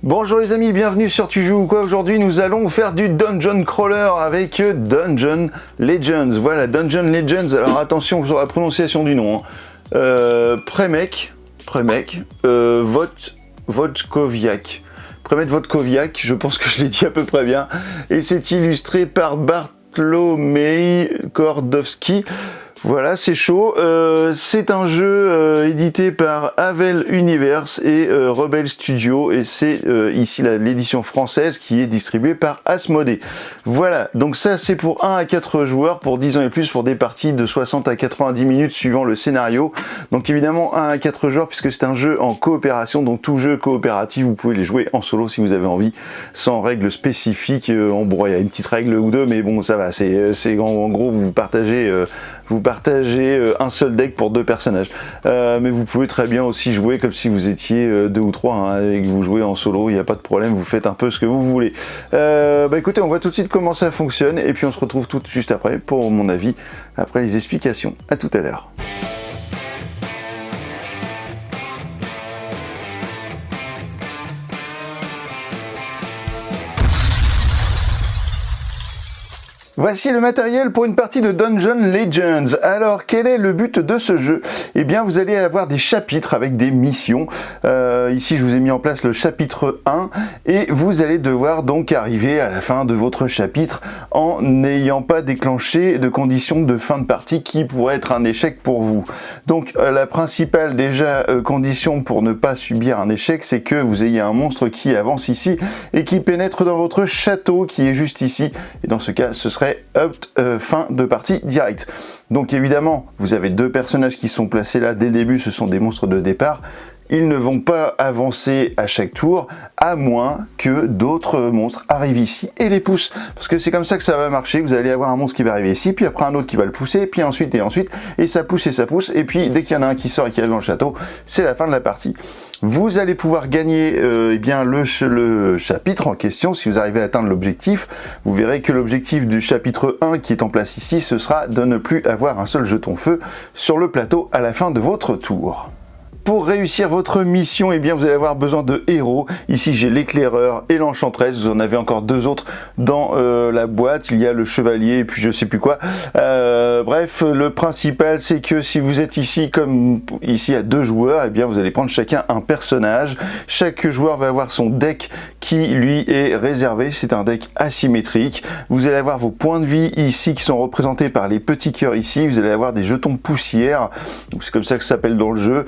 Bonjour les amis, bienvenue sur Tu joues ou quoi. Aujourd'hui nous allons faire du Dungeon Crawler avec Dungeon Legends. Voilà, Dungeon Legends, alors attention sur la prononciation du nom. Przemek Wojtkowiak. Przemek Wojtkowiak, je pense que je l'ai dit à peu près bien. Et c'est illustré par Bartłomiej Kordowski. Voilà, c'est chaud. C'est un jeu édité par Havel Universe et Rebel Studio, et c'est ici l'édition française qui est distribuée par Asmodée. Voilà, donc ça c'est pour 1 à 4 joueurs, pour 10 ans et plus, pour des parties de 60 à 90 minutes suivant le scénario. Donc évidemment 1 à 4 joueurs puisque c'est un jeu en coopération, donc tout jeu coopératif, vous pouvez les jouer en solo si vous avez envie, sans règles spécifiques. Bon, il y a une petite règle ou deux, mais bon ça va, c'est en gros vous partagez un seul deck pour 2 personnages. Mais vous pouvez très bien aussi jouer comme si vous étiez 2 ou 3 hein, et que vous jouez en solo, il n'y a pas de problème, vous faites un peu ce que vous voulez. Écoutez, on voit tout de suite comment ça fonctionne et puis on se retrouve tout juste après pour mon avis, après les explications. À tout à l'heure. Voici le matériel pour une partie de Dungeon Legends. Alors, quel est le but de ce jeu? Eh bien, vous allez avoir des chapitres avec des missions. Ici, je vous ai mis en place le chapitre 1 et vous allez devoir donc arriver à la fin de votre chapitre en n'ayant pas déclenché de conditions de fin de partie qui pourraient être un échec pour vous. Donc, la principale déjà condition pour ne pas subir un échec, c'est que vous ayez un monstre qui avance ici et qui pénètre dans votre château qui est juste ici. Et dans ce cas, ce serait fin de partie direct. Donc évidemment, vous avez 2 personnages qui sont placés là dès le début, ce sont des monstres de départ. Ils ne vont pas avancer à chaque tour, à moins que d'autres monstres arrivent ici et les poussent. Parce que c'est comme ça que ça va marcher, vous allez avoir un monstre qui va arriver ici, puis après un autre qui va le pousser, puis ensuite, et ça pousse, et puis dès qu'il y en a un qui sort et qui arrive dans le château, c'est la fin de la partie. Vous allez pouvoir gagner le chapitre en question si vous arrivez à atteindre l'objectif. Vous verrez que l'objectif du chapitre 1 qui est en place ici, ce sera de ne plus avoir un seul jeton feu sur le plateau à la fin de votre tour. Pour réussir votre mission, eh bien, vous allez avoir besoin de héros. Ici, j'ai l'éclaireur et l'enchanteresse. Vous en avez encore 2 autres dans la boîte. Il y a le chevalier et puis je sais plus quoi. Bref, le principal, c'est que si vous êtes ici, comme ici à 2 joueurs, eh bien, vous allez prendre chacun un personnage. Chaque joueur va avoir son deck qui lui est réservé. C'est un deck asymétrique. Vous allez avoir vos points de vie ici qui sont représentés par les petits cœurs ici. Vous allez avoir des jetons poussière. C'est comme ça que ça s'appelle dans le jeu.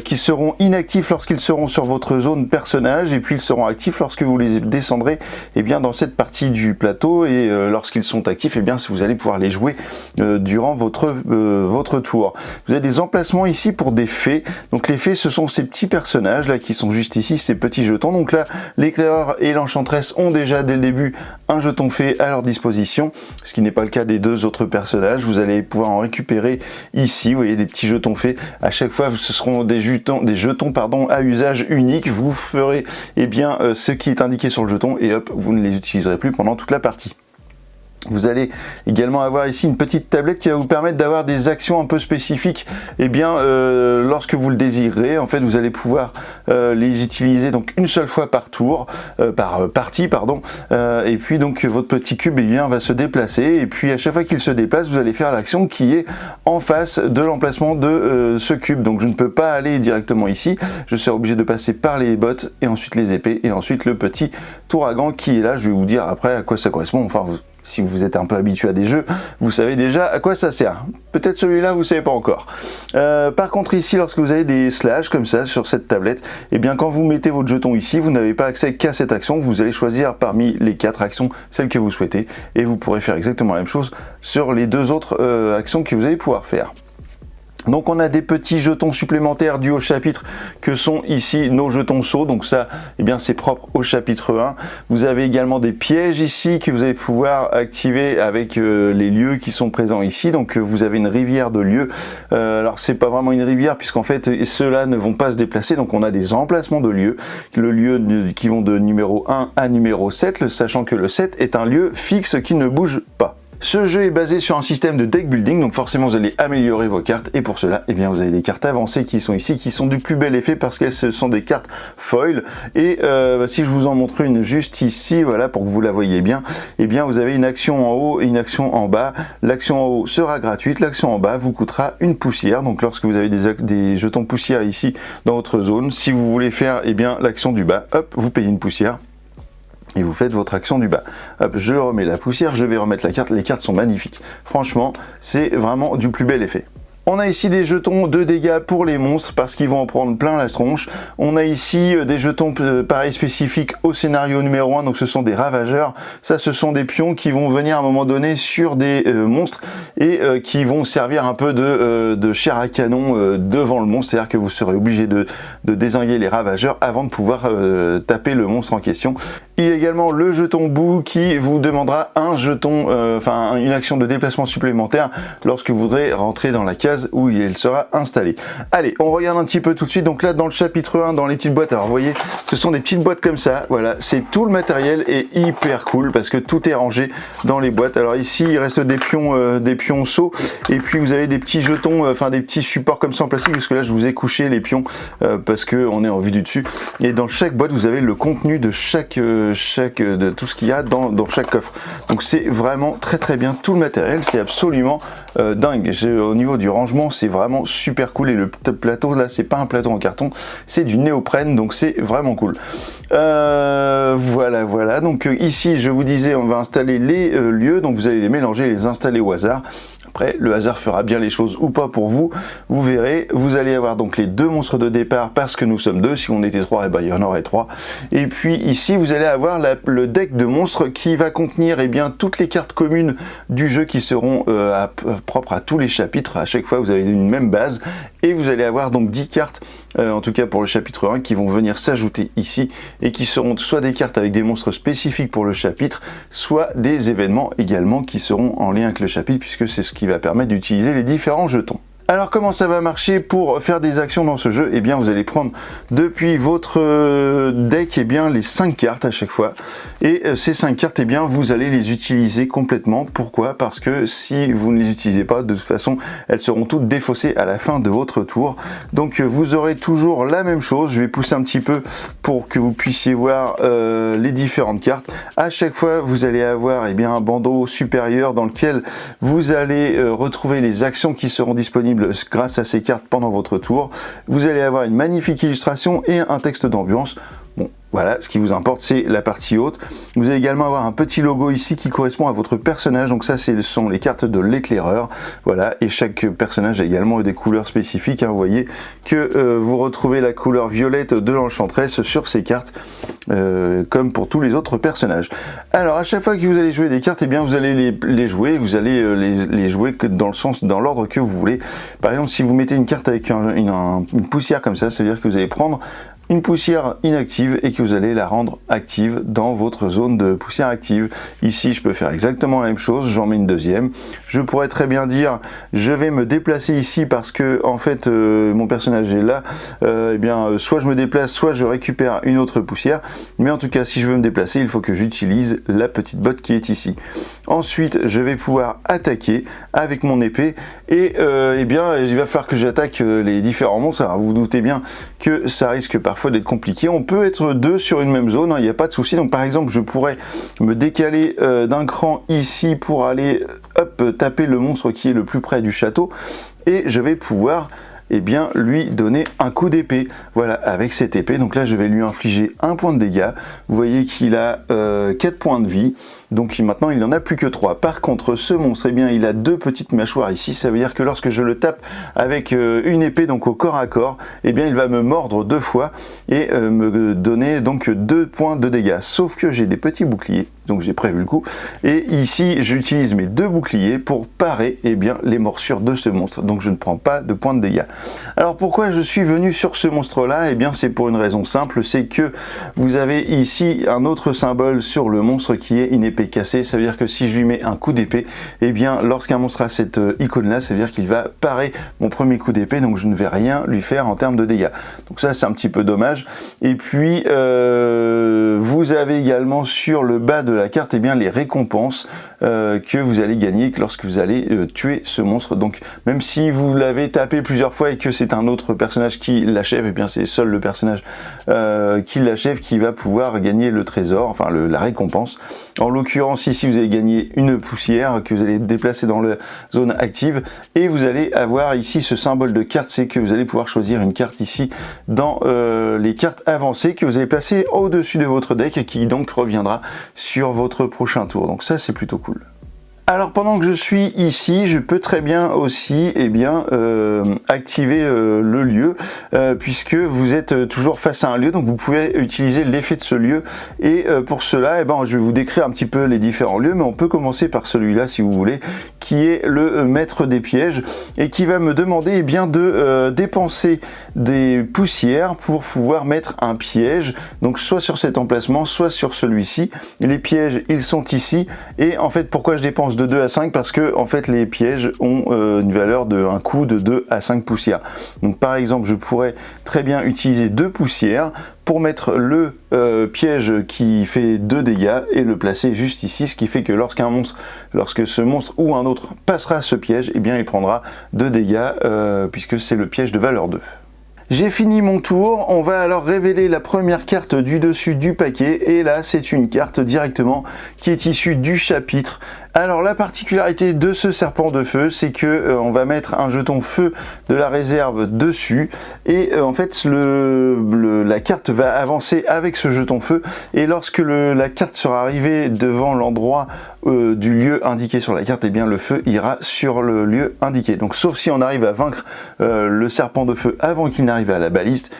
Qui seront inactifs lorsqu'ils seront sur votre zone personnage, et puis ils seront actifs lorsque vous les descendrez dans cette partie du plateau, et lorsqu'ils sont actifs, vous allez pouvoir les jouer durant votre tour. Vous avez des emplacements ici pour des fées. Donc les fées, ce sont ces petits personnages là qui sont juste ici, ces petits jetons. Donc là, l'éclaireur et l'enchanteresse ont déjà dès le début un jeton fée à leur disposition, ce qui n'est pas le cas des 2 autres personnages. Vous allez pouvoir en récupérer ici, vous voyez des petits jetons fées. À chaque fois, ce seront des jetons à usage unique. Vous ferez ce qui est indiqué sur le jeton et hop, vous ne les utiliserez plus pendant toute la partie. Vous allez également avoir ici une petite tablette qui va vous permettre d'avoir des actions un peu spécifiques. Lorsque vous le désirez, en fait, vous allez pouvoir les utiliser donc une seule fois par tour, par partie, pardon. Et puis donc votre petit cube va se déplacer. Et puis à chaque fois qu'il se déplace, vous allez faire l'action qui est en face de l'emplacement de ce cube. Donc je ne peux pas aller directement ici. Je serai obligé de passer par les bottes et ensuite les épées et ensuite le petit touragan qui est là. Je vais vous dire après à quoi ça correspond. Enfin, si vous êtes un peu habitué à des jeux, vous savez déjà à quoi ça sert. Peut-être celui-là, vous ne savez pas encore. Par contre, ici, lorsque vous avez des slashes comme ça sur cette tablette, quand vous mettez votre jeton ici, vous n'avez pas accès qu'à cette action. Vous allez choisir parmi les 4 actions celle que vous souhaitez et vous pourrez faire exactement la même chose sur les 2 autres actions que vous allez pouvoir faire. Donc on a des petits jetons supplémentaires dus au chapitre que sont ici nos jetons sauts, donc ça c'est propre au chapitre 1. Vous avez également des pièges ici que vous allez pouvoir activer avec les lieux qui sont présents ici. Donc vous avez une rivière de lieux, alors c'est pas vraiment une rivière puisqu'en fait ceux-là ne vont pas se déplacer, donc on a des emplacements de lieux, qui vont de numéro 1 à numéro 7, sachant que le 7 est un lieu fixe qui ne bouge pas. Ce jeu est basé sur un système de deck building, donc forcément vous allez améliorer vos cartes, et pour cela, eh bien, vous avez des cartes avancées qui sont ici, qui sont du plus bel effet parce qu'elles sont des cartes foil. Et si je vous en montre une juste ici, voilà, pour que vous la voyez bien, eh bien vous avez une action en haut et une action en bas. L'action en haut sera gratuite, l'action en bas vous coûtera une poussière. Donc lorsque vous avez des jetons poussière ici dans votre zone, si vous voulez faire eh bien l'action du bas, hop, vous payez une poussière. Et vous faites votre action du bas. Hop, je remets la poussière, je vais remettre la carte. Les cartes sont magnifiques. Franchement, c'est vraiment du plus bel effet. On a ici des jetons de dégâts pour les monstres parce qu'ils vont en prendre plein la tronche. On a ici des jetons pareil spécifiques au scénario numéro 1, donc ce sont des ravageurs. Ça, ce sont des pions qui vont venir à un moment donné sur des monstres et qui vont servir un peu de chair à canon devant le monstre. C'est-à-dire que vous serez obligé de dézinguer les ravageurs avant de pouvoir taper le monstre en question. Il y a également le jeton boue qui vous demandera un jeton, une action de déplacement supplémentaire lorsque vous voudrez rentrer dans la case où il sera installé. Allez, on regarde un petit peu tout de suite. Donc là, dans le chapitre 1, dans les petites boîtes, alors vous voyez, ce sont des petites boîtes comme ça. Voilà, c'est tout le matériel est hyper cool parce que tout est rangé dans les boîtes. Alors ici, il reste des pions sauts et puis vous avez des petits jetons, des petits supports comme ça en plastique parce que là, je vous ai couché les pions parce que on est en vue du dessus. Et dans chaque boîte, vous avez le contenu de de tout ce qu'il y a dans chaque coffre. Donc c'est vraiment très bien tout le matériel. C'est absolument dingue. Au niveau du rangement, c'est vraiment super cool. Et le plateau là, c'est pas un plateau en carton, c'est du néoprène, donc c'est vraiment cool. Voilà. Donc ici, je vous disais, on va installer les lieux. Donc vous allez les mélanger, les installer au hasard. Après, le hasard fera bien les choses ou pas pour vous. Vous verrez, vous allez avoir donc les deux monstres de départ parce que nous sommes deux. Si on était trois, eh ben, il y en aurait trois. Et puis ici, vous allez avoir le deck de monstres qui va contenir eh bien, toutes les cartes communes du jeu qui seront propres à tous les chapitres. À chaque fois, vous avez une même base. Et vous allez avoir donc 10 cartes, en tout cas pour le chapitre 1, qui vont venir s'ajouter ici et qui seront soit des cartes avec des monstres spécifiques pour le chapitre, soit des événements également qui seront en lien avec le chapitre puisque c'est ce qui va permettre d'utiliser les différents jetons. Alors comment ça va marcher pour faire des actions dans ce jeu? Eh bien vous allez prendre depuis votre deck les 5 cartes à chaque fois. Et ces 5 cartes, vous allez les utiliser complètement. Pourquoi? Parce que si vous ne les utilisez pas, de toute façon, elles seront toutes défaussées à la fin de votre tour. Donc vous aurez toujours la même chose. Je vais pousser un petit peu pour que vous puissiez voir les différentes cartes. À chaque fois, vous allez avoir un bandeau supérieur dans lequel vous allez retrouver les actions qui seront disponibles grâce à ces cartes pendant votre tour. Vous allez avoir une magnifique illustration et un texte d'ambiance. Bon, voilà, ce qui vous importe, c'est la partie haute. Vous allez également avoir un petit logo ici qui correspond à votre personnage. Donc ça, ce sont les cartes de l'éclaireur. Voilà, et chaque personnage a également des couleurs spécifiques. Vous voyez que vous retrouvez la couleur violette de l'enchanteresse sur ces cartes, comme pour tous les autres personnages. Alors, à chaque fois que vous allez jouer des cartes, vous allez les jouer. Vous allez les jouer que dans l'ordre que vous voulez. Par exemple, si vous mettez une carte avec une poussière comme ça, ça veut dire que vous allez prendre une poussière inactive et que vous allez la rendre active dans votre zone de poussière active. Ici, je peux faire exactement la même chose, j'en mets une deuxième. Je pourrais très bien dire, je vais me déplacer ici parce que en fait, mon personnage est là. Soit je me déplace, soit je récupère une autre poussière. Mais en tout cas, si je veux me déplacer, il faut que j'utilise la petite botte qui est ici. Ensuite, je vais pouvoir attaquer avec mon épée et il va falloir que j'attaque les différents monstres. Alors, vous vous doutez bien que ça risque parfois d'être compliqué. On peut être deux sur une même zone, il n'y a pas de souci. Donc par exemple, je pourrais me décaler d'un cran ici pour aller taper le monstre qui est le plus près du château et je vais pouvoir lui donner un coup d'épée. Voilà, avec cette épée. Donc là, je vais lui infliger un point de dégâts. Vous voyez qu'il a 4 points de vie. Donc maintenant, il n'en a plus que 3. Par contre, ce monstre, il a 2 petites mâchoires ici. Ça veut dire que lorsque je le tape avec une épée, donc au corps à corps, il va me mordre 2 fois et me donner donc 2 points de dégâts. Sauf que j'ai des petits boucliers. Donc j'ai prévu le coup. Et ici, j'utilise mes 2 boucliers pour parer les morsures de ce monstre. Donc je ne prends pas de points de dégâts. Alors pourquoi je suis venu sur ce monstre-là? C'est pour une raison simple, c'est que vous avez ici un autre symbole sur le monstre qui est une épée cassée. Ça veut dire que si je lui mets un coup d'épée, lorsqu'un monstre a cette icône-là, ça veut dire qu'il va parer mon premier coup d'épée, donc je ne vais rien lui faire en termes de dégâts. Donc ça, c'est un petit peu dommage. Et puis, vous avez avez également sur le bas de la carte les récompenses que vous allez gagner lorsque vous allez tuer ce monstre. Donc même si vous l'avez tapé plusieurs fois et que c'est un autre personnage qui l'achève, c'est seul le personnage qui l'achève qui va pouvoir gagner le trésor, enfin la récompense. En l'occurrence ici vous allez gagner une poussière que vous allez déplacer dans la zone active, et vous allez avoir ici ce symbole de carte, c'est que vous allez pouvoir choisir une carte ici dans les cartes avancées que vous allez placer au-dessus de votre deck et qui donc reviendra sur votre prochain tour. Donc ça c'est plutôt cool. Alors pendant que je suis ici, je peux très bien aussi activer le lieu, puisque vous êtes toujours face à un lieu, donc vous pouvez utiliser l'effet de ce lieu. Et pour cela, je vais vous décrire un petit peu les différents lieux, mais on peut commencer par celui-là si vous voulez, qui est le maître des pièges, et qui va me demander de dépenser des poussières pour pouvoir mettre un piège, donc soit sur cet emplacement, soit sur celui-ci. Les pièges, ils sont ici, et en fait pourquoi je dépense de 2 à 5, parce que en fait les pièges ont une valeur un coût de 2 à 5 poussières. Donc par exemple je pourrais très bien utiliser 2 poussières pour mettre le piège qui fait 2 dégâts et le placer juste ici, ce qui fait que lorsque ce monstre ou un autre passera ce piège, il prendra 2 dégâts puisque c'est le piège de valeur 2. J'ai fini mon tour, on va alors révéler la première carte du dessus du paquet, et là c'est une carte directement qui est issue du chapitre. Alors la particularité de ce serpent de feu, c'est que on va mettre un jeton feu de la réserve dessus, et en fait la carte va avancer avec ce jeton feu, et lorsque la carte sera arrivée devant l'endroit du lieu indiqué sur la carte, le feu ira sur le lieu indiqué. Donc sauf si on arrive à vaincre le serpent de feu avant qu'il n'arrive à la baliste.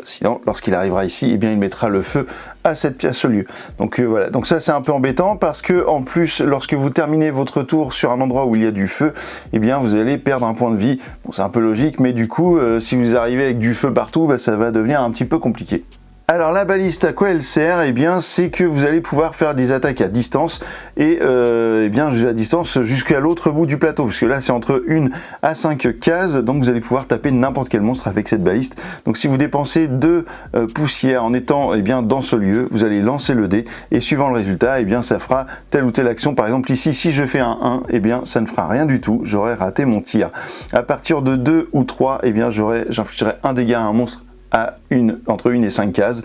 Sinon, lorsqu'il arrivera ici, il mettra le feu à cette pièce au lieu. Donc voilà, donc ça c'est un peu embêtant, parce que en plus, lorsque vous terminez votre tour sur un endroit où il y a du feu, vous allez perdre un point de vie. Bon, c'est un peu logique, mais du coup, si vous arrivez avec du feu partout, ça va devenir un petit peu compliqué. Alors la baliste, à quoi elle sert? C'est que vous allez pouvoir faire des attaques à distance, et à distance jusqu'à l'autre bout du plateau, parce que là c'est entre 1 à 5 cases, donc vous allez pouvoir taper n'importe quel monstre avec cette baliste. Donc si vous dépensez 2 poussières en étant dans ce lieu, vous allez lancer le dé, et suivant le résultat, ça fera telle ou telle action. Par exemple ici, si je fais un 1, ça ne fera rien du tout, j'aurais raté mon tir. À partir de 2 ou 3, j'infligerai un dégât à un monstre entre 1 et 5 cases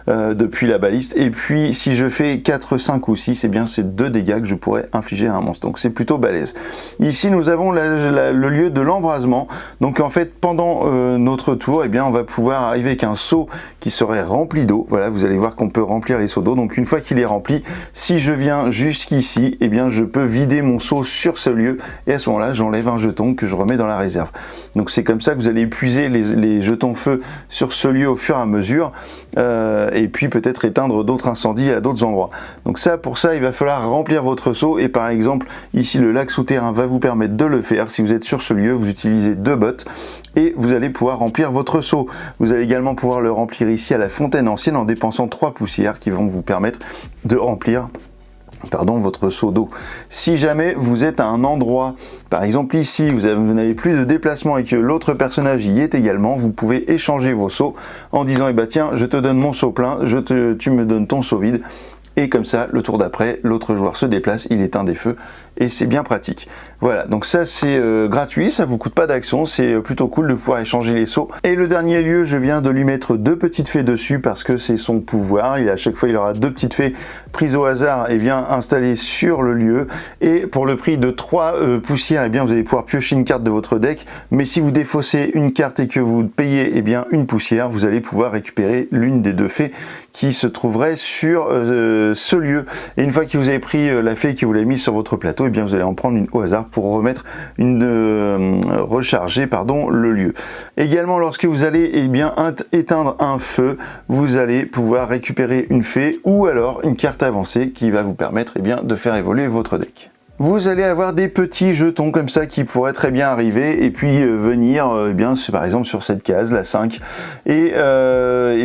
depuis la baliste, et puis si je fais 4, 5 ou 6, c'est 2 dégâts que je pourrais infliger à un monstre, donc c'est plutôt balèze. Ici nous avons le lieu de l'embrasement, donc en fait pendant notre tour, on va pouvoir arriver avec un seau qui serait rempli d'eau. Voilà, vous allez voir qu'on peut remplir les seaux d'eau, donc une fois qu'il est rempli, si je viens jusqu'ici, je peux vider mon seau sur ce lieu, et à ce moment là j'enlève un jeton que je remets dans la réserve. Donc c'est comme ça que vous allez épuiser les jetons feu sur ce lieu au fur et à mesure, et puis peut-être éteindre d'autres incendies à d'autres endroits. Donc pour ça il va falloir remplir votre seau, et par exemple ici le lac souterrain va vous permettre de le faire. Si vous êtes sur ce lieu, vous utilisez 2 bottes et vous allez pouvoir remplir votre seau. Vous allez également pouvoir le remplir ici à la fontaine ancienne en dépensant 3 poussières qui vont vous permettre de remplir votre seau d'eau. Si jamais vous êtes à un endroit, par exemple ici, vous n'avez plus de déplacement et que l'autre personnage y est également, vous pouvez échanger vos seaux en disant tiens, je te donne mon seau plein, tu me donnes ton seau vide. Et comme ça, le tour d'après, l'autre joueur se déplace, il éteint des feux, et c'est bien pratique. Voilà, donc ça c'est gratuit, ça vous coûte pas d'action, c'est plutôt cool de pouvoir échanger les seaux. Et le dernier lieu, je viens de lui mettre 2 petites fées dessus, parce que c'est son pouvoir. À chaque fois, il aura 2 petites fées prises au hasard, installées sur le lieu. Et pour le prix de 3 poussières, vous allez pouvoir piocher une carte de votre deck. Mais si vous défaussez une carte et que vous payez une poussière, vous allez pouvoir récupérer l'une des 2 fées qui se trouverait sur ce lieu. Et une fois que vous avez pris la fée que vous l'avez mise sur votre plateau, vous allez en prendre une au hasard pour remettre recharger le lieu. Également, lorsque vous allez éteindre un feu, vous allez pouvoir récupérer une fée ou alors une carte avancée qui va vous permettre de faire évoluer votre deck. vous allez avoir des petits jetons comme ça qui pourraient très bien arriver et puis venir eh bien par exemple sur cette case, la 5, et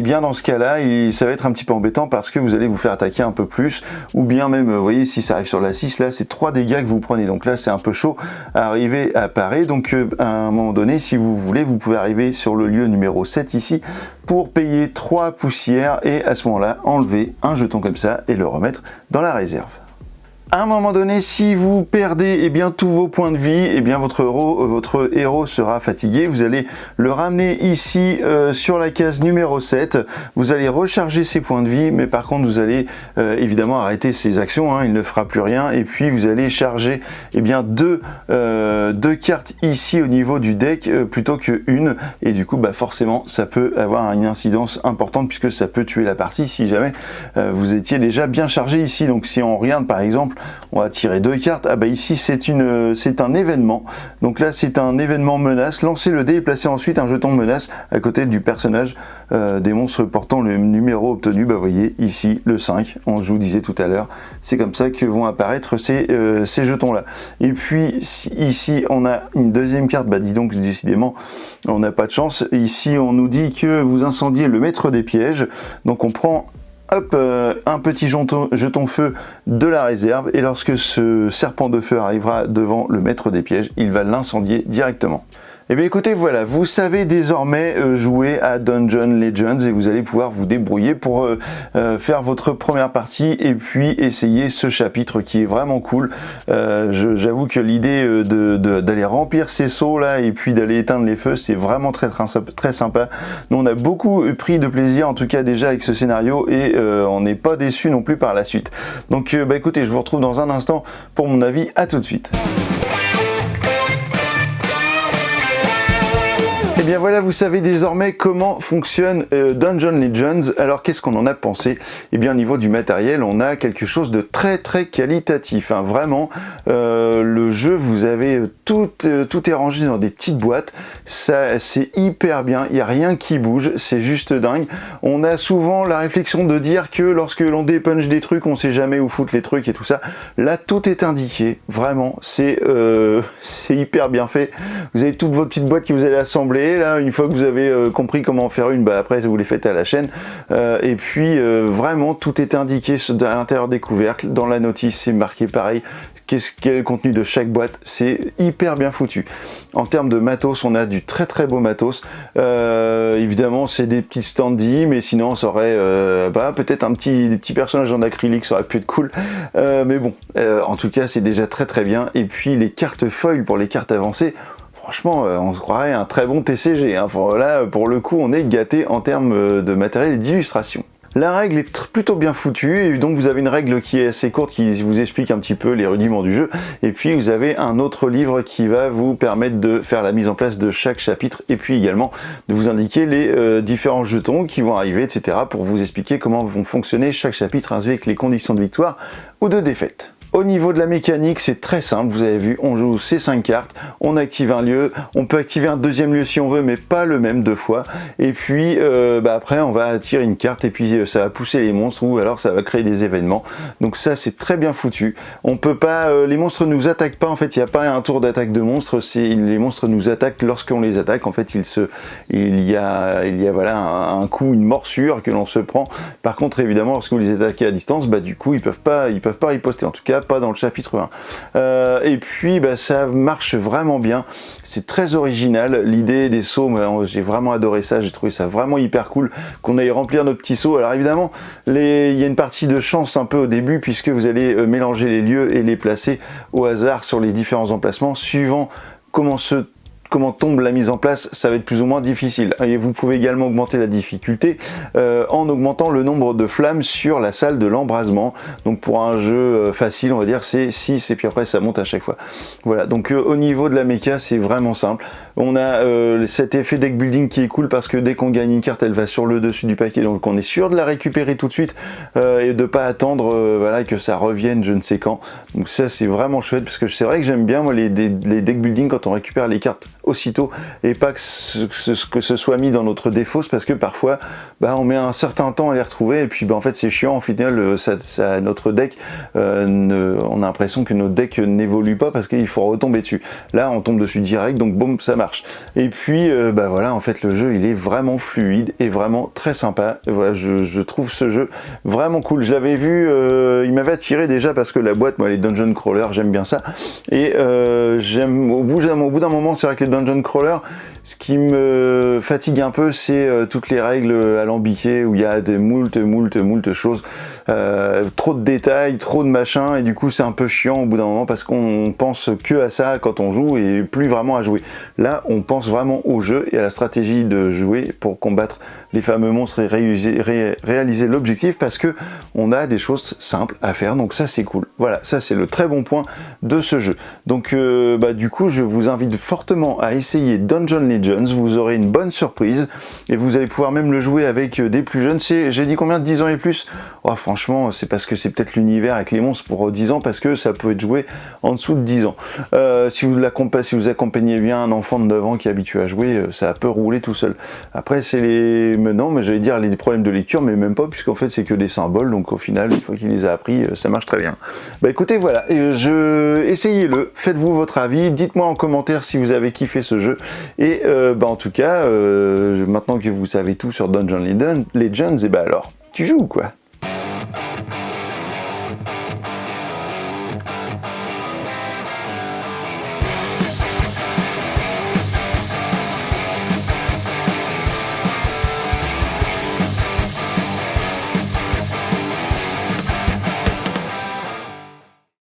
bien dans ce cas-là, ça va être un petit peu embêtant parce que vous allez vous faire attaquer un peu plus, ou bien même, vous voyez, si ça arrive sur la 6, là c'est 3 dégâts que vous prenez, donc là c'est un peu chaud à arriver à parer, donc à un moment donné, si vous voulez, vous pouvez arriver sur le lieu numéro 7 ici, pour payer 3 poussières, et à ce moment-là, enlever un jeton comme ça et le remettre dans la réserve. À un moment donné, si vous perdez bien tous vos points de vie, bien votre héros sera fatigué. Vous allez le ramener ici sur la case numéro 7. Vous allez recharger ses points de vie, mais par contre vous allez évidemment arrêter ses actions, hein, il ne fera plus rien. Et puis vous allez charger deux cartes ici au niveau du deck plutôt qu'une. Et du coup forcément ça peut avoir une incidence importante puisque ça peut tuer la partie si jamais vous étiez déjà bien chargé ici. Donc si on regarde par exemple, on va tirer 2 cartes. Ici c'est un événement. Donc là c'est un événement menace. Lancez le dé et placez ensuite un jeton de menace à côté du personnage des monstres portant le numéro obtenu. Vous voyez ici le 5. Je vous disais tout à l'heure. C'est comme ça que vont apparaître ces jetons là. Et puis ici on a une deuxième carte. Dis donc décidément on n'a pas de chance. Ici on nous dit que vous incendiez le maître des pièges. Donc on prend un petit jeton feu de la réserve, et lorsque ce serpent de feu arrivera devant le maître des pièges, il va l'incendier directement. Eh bien écoutez, voilà, vous savez désormais jouer à Dungeon Legends et vous allez pouvoir vous débrouiller pour faire votre première partie et puis essayer ce chapitre qui est vraiment cool. J'avoue que l'idée d'aller remplir ces seaux là et puis d'aller éteindre les feux, c'est vraiment très sympa. Nous on a beaucoup pris de plaisir en tout cas déjà avec ce scénario, et on n'est pas déçu non plus par la suite. Donc écoutez, je vous retrouve dans un instant pour mon avis. À tout de suite. Et bien voilà, vous savez désormais comment fonctionne Dungeon Legends. Alors qu'est-ce qu'on en a pensé? Et bien au niveau du matériel, on a quelque chose de très qualitatif, hein. Vraiment, le jeu, vous avez tout est rangé dans des petites boîtes. Ça, c'est hyper bien. Il n'y a rien qui bouge. C'est juste dingue. On a souvent la réflexion de dire que lorsque l'on dépunch des trucs, on sait jamais où foutre les trucs et tout ça. Là, tout est indiqué. Vraiment, c'est hyper bien fait. Vous avez toutes vos petites boîtes que vous allez assembler. Là, une fois que vous avez compris comment en faire une, après vous les faites à la chaîne. Et puis vraiment tout est indiqué à l'intérieur des couvercles. Dans la notice, c'est marqué pareil. Quel est le contenu de chaque boîte, c'est hyper bien foutu. En termes de matos, on a du très beau matos. Évidemment, c'est des petits standees, mais sinon, ça aurait peut-être des petits personnages en acrylique, ça aurait pu être cool. Mais bon, en tout cas, c'est déjà très bien. Et puis les cartes foil pour les cartes avancées. Franchement, on se croirait un très bon TCG. Hein. Là, pour le coup, on est gâté en termes de matériel et d'illustration. La règle est plutôt bien foutue, et donc vous avez une règle qui est assez courte qui vous explique un petit peu les rudiments du jeu, et puis vous avez un autre livre qui va vous permettre de faire la mise en place de chaque chapitre, et puis également de vous indiquer les différents jetons qui vont arriver, etc. pour vous expliquer comment vont fonctionner chaque chapitre avec les conditions de victoire ou de défaite. Au niveau de la mécanique, c'est très simple, vous avez vu, on joue ces 5 cartes, on active un lieu, on peut activer un deuxième lieu si on veut, mais pas le même 2 fois, et puis après on va tirer une carte, et puis ça va pousser les monstres, ou alors ça va créer des événements. Donc ça c'est très bien foutu. On peut pas, les monstres nous attaquent pas, en fait il n'y a pas un tour d'attaque de monstres, les monstres nous attaquent lorsqu'on les attaque, en fait il y a voilà un coup, une morsure que l'on se prend. Par contre évidemment lorsque vous les attaquez à distance, du coup ils peuvent pas riposter, en tout cas pas dans le chapitre 1. Et puis ça marche vraiment bien, c'est très original, l'idée des sauts, j'ai vraiment adoré ça, j'ai trouvé ça vraiment hyper cool qu'on aille remplir nos petits sauts. Alors évidemment il y a une partie de chance un peu au début puisque vous allez mélanger les lieux et les placer au hasard sur les différents emplacements suivant comment tombe la mise en place, ça va être plus ou moins difficile. Et vous pouvez également augmenter la difficulté en augmentant le nombre de flammes sur la salle de l'embrasement. Donc pour un jeu facile, on va dire c'est 6, et puis après ça monte à chaque fois. Voilà, donc au niveau de la méca, c'est vraiment simple. On a cet effet deck building qui est cool parce que dès qu'on gagne une carte, elle va sur le dessus du paquet, donc on est sûr de la récupérer tout de suite et de pas attendre voilà, que ça revienne je ne sais quand. Donc ça c'est vraiment chouette parce que c'est vrai que j'aime bien moi les deck building quand on récupère les cartes aussitôt et pas que ce soit mis dans notre défausse, parce que parfois bah, on met un certain temps à les retrouver et puis bah, en fait c'est chiant, au final notre deck on a l'impression que notre deck n'évolue pas parce qu'il faut retomber dessus. Là on tombe dessus direct, donc boum, ça marche. Et puis bah voilà, en fait le jeu il est vraiment fluide et vraiment très sympa. Voilà, je trouve ce jeu vraiment cool. Je l'avais vu, il m'avait attiré déjà parce que la boîte, moi les dungeon crawlers j'aime bien ça, et j'aime au bout d'un moment, c'est vrai que les dungeon crawlers, ce qui me fatigue un peu, c'est toutes les règles alambiquées où il y a des moult choses, trop de détails, trop de machins, et du coup c'est un peu chiant au bout d'un moment parce qu'on pense que à ça quand on joue et plus vraiment à jouer. Là on pense vraiment au jeu et à la stratégie de jouer pour combattre les fameux monstres et réaliser l'objectif, parce que on a des choses simples à faire, donc ça c'est cool. Voilà, ça c'est le très bon point de ce jeu. Donc bah, du coup je vous invite fortement à essayer Dungeon Legends, vous aurez une bonne surprise et vous allez pouvoir même le jouer avec des plus jeunes. J'ai dit combien, de 10 ans et plus? Oh, franchement c'est parce que c'est peut-être l'univers avec les monstres pour 10 ans, parce que ça peut être joué en dessous de 10 ans. Si vous accompagnez bien un enfant de 9 ans qui est habitué à jouer, ça peut rouler tout seul. Après c'est les... non, mais j'allais dire les problèmes de lecture, mais même pas, puisqu'en fait c'est que des symboles, donc au final une fois qu'il les a appris, ça marche très bien. Bah écoutez, voilà, essayez-le, faites-vous votre avis, dites-moi en commentaire si vous avez kiffé ce jeu, et bah en tout cas, maintenant que vous savez tout sur Dungeon Legends, et bah alors, tu joues quoi?